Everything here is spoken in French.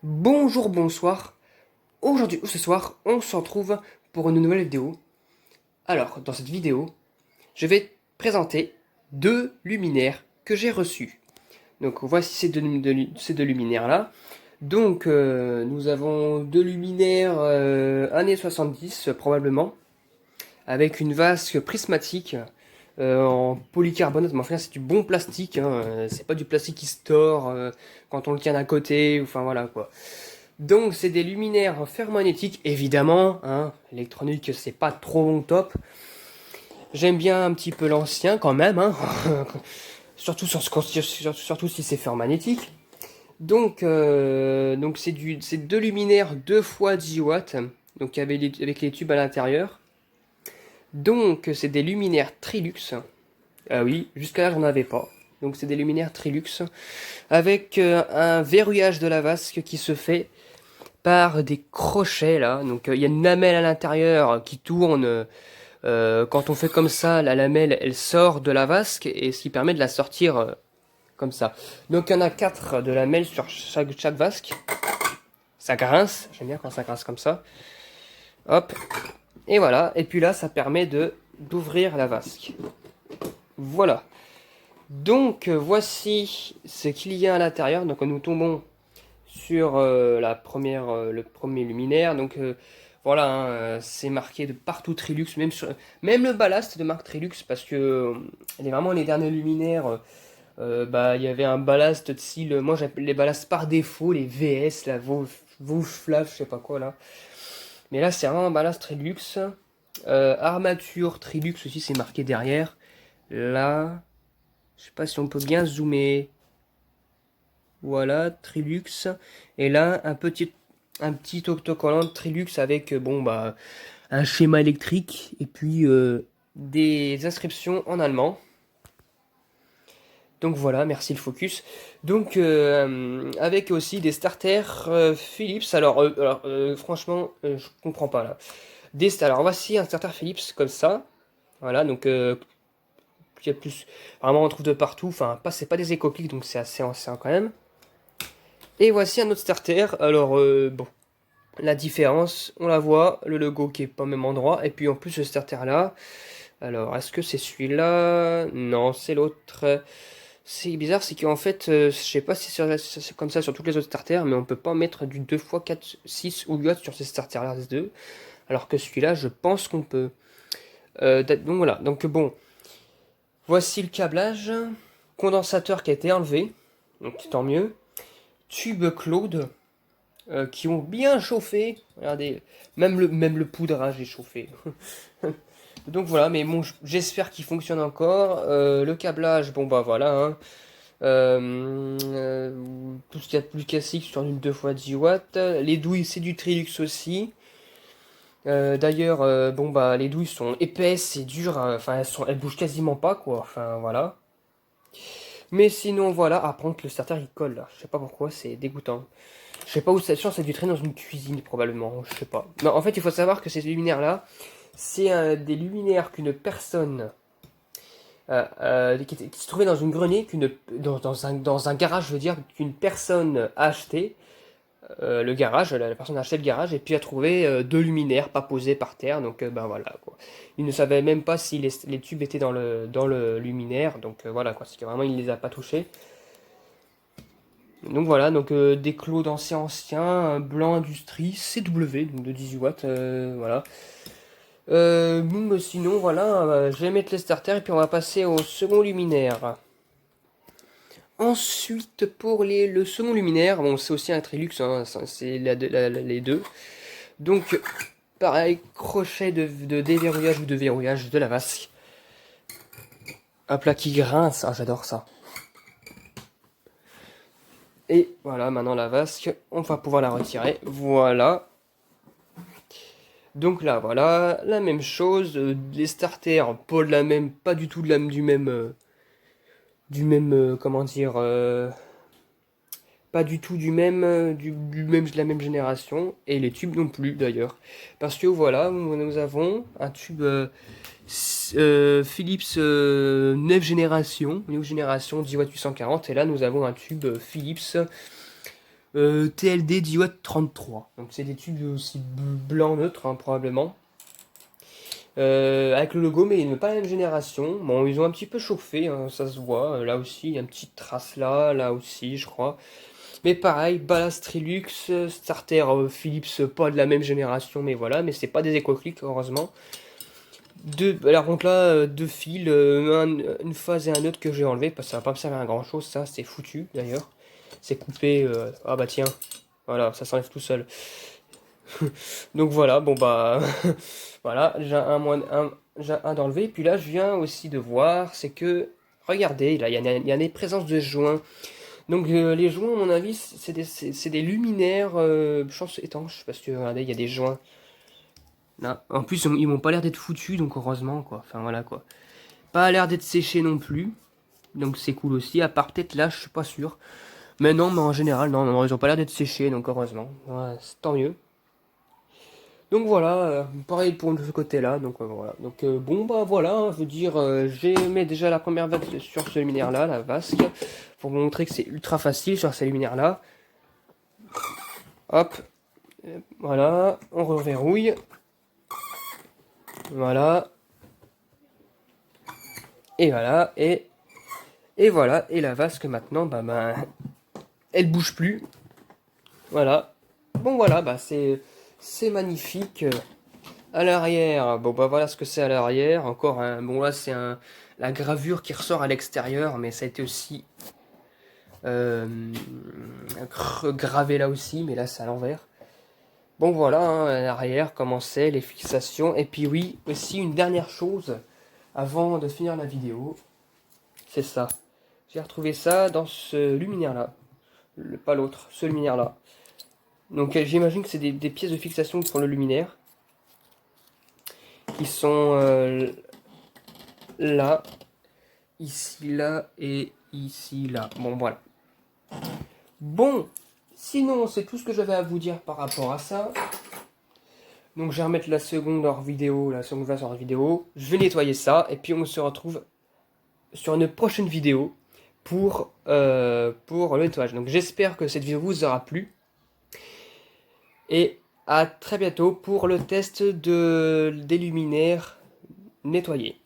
Bonjour, bonsoir. Aujourd'hui ou ce soir, on se retrouve pour une nouvelle vidéo. Alors, dans cette vidéo, je vais présenter deux luminaires que j'ai reçus. Donc, voici ces deux luminaires-là. Donc, nous avons deux luminaires années 70, probablement, avec une vasque prismatique en polycarbonate. Mais enfin, c'est du bon plastique, hein, c'est pas du plastique qui se tord quand on le tient d'un côté, enfin voilà quoi. Donc c'est des luminaires ferromagnétiques, évidemment, hein, électronique c'est pas trop mon top. J'aime bien un petit peu l'ancien quand même, hein, surtout si c'est ferromagnétique. Donc c'est deux luminaires 2 fois 10 watts, donc avec les tubes à l'intérieur. Donc c'est des luminaires Trilux. Ah oui, jusqu'à là j'en avais pas. Donc c'est des luminaires Trilux avec un verrouillage de la vasque qui se fait par des crochets là. Donc il y a une lamelle à l'intérieur qui tourne. Quand on fait comme ça, la lamelle elle sort de la vasque et ce qui permet de la sortir comme ça. Donc il y en a 4 de lamelles sur chaque vasque. Ça grince, j'aime bien quand ça grince comme ça. Hop, et voilà. Et puis là, ça permet de d'ouvrir la vasque. Voilà. Donc voici ce qu'il y a à l'intérieur. Donc nous tombons sur le premier luminaire. Donc voilà, hein, c'est marqué de partout Trilux, même le ballast de marque Trilux, parce que vraiment les derniers luminaires, bah il y avait un ballast de style, moi j'appelle les ballasts par défaut, les VS, la Flav, je sais pas quoi là. Mais là c'est vraiment un ballast Trilux. Armature Trilux aussi, c'est marqué derrière. Là, je sais pas si on peut bien zoomer. Voilà, Trilux. Et là, un petit autocollant Trilux avec bon bah un schéma électrique et puis des inscriptions en allemand. Donc voilà, merci le focus. Donc avec aussi des starters Philips. Franchement, je comprends pas là. Alors voici un starter Philips comme ça. Voilà, donc il y a plus vraiment on trouve de partout. Enfin, pas c'est pas des écopiques donc c'est assez ancien quand même. Et voici un autre starter. Alors bon, la différence, on la voit, le logo qui est pas au même endroit, et puis en plus ce starter là. Alors, est-ce que c'est celui-là? Non, c'est l'autre. C'est bizarre, c'est qu'en fait, je sais pas si c'est comme ça sur toutes les autres starters, mais on peut pas mettre du 2 fois 4, 6 ou 8 sur ces starters-là S2, alors que celui-là, je pense qu'on peut. Donc voilà, donc bon, voici le câblage, condensateur qui a été enlevé, donc tant mieux. Tube Claude, qui ont bien chauffé. Regardez, même le poudrage est chauffé. Donc voilà, mais bon, j'espère qu'il fonctionne encore. Le câblage, bon bah voilà, hein. Tout ce qu'il y a de plus classique sur une 2 fois 10 watts. Les douilles, c'est du Trilux aussi. D'ailleurs, bon bah les douilles sont épaisses et dures, hein. Enfin elles bougent quasiment pas quoi. Enfin voilà. Mais sinon voilà. Ah par contre le starter il colle là. Je sais pas pourquoi, c'est dégoûtant. Je sais pas où ça change, ça a dû traîner dans une cuisine probablement. Je sais pas. Non, en fait il faut savoir que ces luminaires là, c'est des luminaires qu'une personne qui se trouvait dans une grenier, dans un garage, je veux dire, qu'une personne a acheté. Le garage, la personne a acheté le garage et puis a trouvé deux luminaires pas posés par terre. Donc ben voilà quoi. Il ne savait même pas si les tubes étaient dans le luminaire. Donc voilà quoi. C'est que vraiment il ne les a pas touchés. Donc voilà, donc des clos anciens, blanc industrie, CW, donc de 18 watts, voilà. Bon, bah, sinon, voilà, je vais mettre les starters et puis on va passer au second luminaire. Ensuite, pour le second luminaire, bon, c'est aussi un Trilux, hein, c'est les deux. Donc, pareil, crochet de déverrouillage ou de verrouillage de la vasque. Hop là, qui grince, ah, j'adore ça. Et voilà, maintenant la vasque, on va pouvoir la retirer. Voilà. Donc là, voilà, la même chose, les starters, pas de la même, pas du tout comment dire, pas du tout de la même génération, et les tubes non plus d'ailleurs. Parce que voilà, nous avons un tube Philips 9 génération 10 watts 840, et là nous avons un tube Philips TLD 10 watts 33. Donc c'est des tubes aussi blanc neutre, hein, probablement. Avec le logo, mais ils n'ont pas la même génération. Bon, ils ont un petit peu chauffé, hein, ça se voit. Là aussi, il y a une petite trace là, là aussi, je crois. Mais pareil, ballast Trilux, starter Philips, pas de la même génération, mais voilà. Mais c'est pas des éco-clics, heureusement. Alors contre là, deux fils, une phase et un autre que j'ai enlevé, parce que ça va pas me servir à grand chose, ça, c'est foutu d'ailleurs. C'est coupé, ah bah tiens, voilà, ça s'enlève tout seul. Donc voilà, bon bah, voilà, j'ai un d'enlever. Puis là, je viens aussi de voir, c'est que, regardez, là, il y a des présences de joints. Donc les joints, à mon avis, c'est des luminaires, je pense, étanches, parce que, regardez, il y a des joints. Là. En plus, ils m'ont pas l'air d'être foutus, donc heureusement, quoi. Enfin, voilà, quoi. Pas l'air d'être séchés non plus. Donc c'est cool aussi, à part peut-être là, je suis pas sûr. Mais non, mais en général, non, non, ils ont pas l'air d'être séchés, donc heureusement. Ouais, c'est tant mieux. Donc voilà, pareil pour ce côté-là, donc voilà. Donc bon bah voilà, hein, je veux dire, j'ai mis déjà la première vague sur ce luminaire-là, la vasque, pour vous montrer que c'est ultra facile sur ces luminaires-là. Hop, voilà, on reverrouille. Voilà. Et voilà, et voilà, et la vasque maintenant, bah, elle bouge plus. Voilà. Bon voilà, bah c'est magnifique. À l'arrière, bon bah voilà ce que c'est à l'arrière. Encore un, bon là c'est la gravure qui ressort à l'extérieur, mais ça a été aussi euh, gravé là aussi, mais là c'est à l'envers. Bon voilà, hein, à l'arrière comment c'est, les fixations. Et puis oui, aussi une dernière chose avant de finir la vidéo, c'est ça. J'ai retrouvé ça dans ce luminaire là, pas l'autre, ce luminaire là. Donc j'imagine que c'est des pièces de fixation pour le luminaire qui sont là, ici, là et ici, là. Bon, voilà. Bon, sinon, c'est tout ce que j'avais à vous dire par rapport à ça. Donc, je vais remettre la seconde hors vidéo, la seconde phase hors vidéo. Je vais nettoyer ça et puis on se retrouve sur une prochaine vidéo pour le nettoyage. Donc, j'espère que cette vidéo vous aura plu. Et à très bientôt pour le test des luminaires nettoyés.